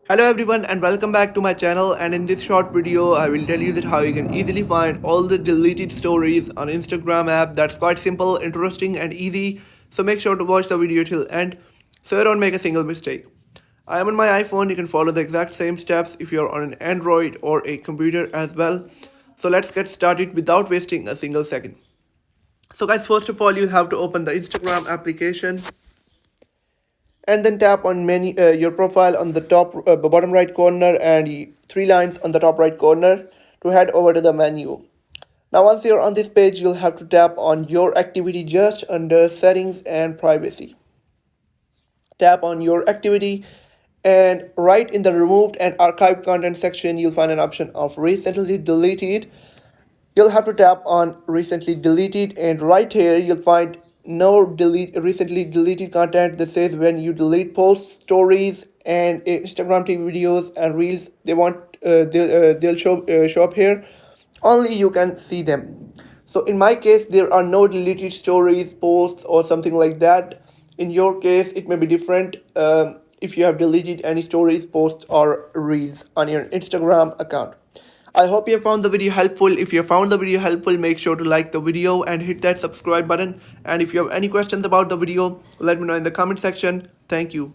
Hello everyone and welcome back to my channel, and in this short video I will tell you that how you can easily find all the deleted stories on Instagram app. That's quite simple, interesting and easy, so make sure to watch the video till end so you don't make a single mistake. I am on my iPhone. You can follow the exact same steps if you're on an Android or a computer as well. So let's get started without wasting a single second. So guys, first of all you have to open the Instagram application and then tap on your profile on the bottom right corner and three lines on the top right corner to head over to the menu. Now once you're on this page, you'll have to tap on your activity just under settings and privacy. Tap on your activity, and right in the removed and archived content section you'll find an option of recently deleted. You'll have to tap on recently deleted, and right here you'll find no delete recently deleted content that says when you delete posts, stories and Instagram TV videos and reels, they'll show up here. Only you can see them. So in my case there are no deleted stories, posts or something like that. In your case it may be different. If you have deleted any stories, posts or reels on your Instagram account. I hope you found the video helpful. If you found the video helpful, make sure to like the video and hit that subscribe button. And if you have any questions about the video, let me know in the comment section. Thank you.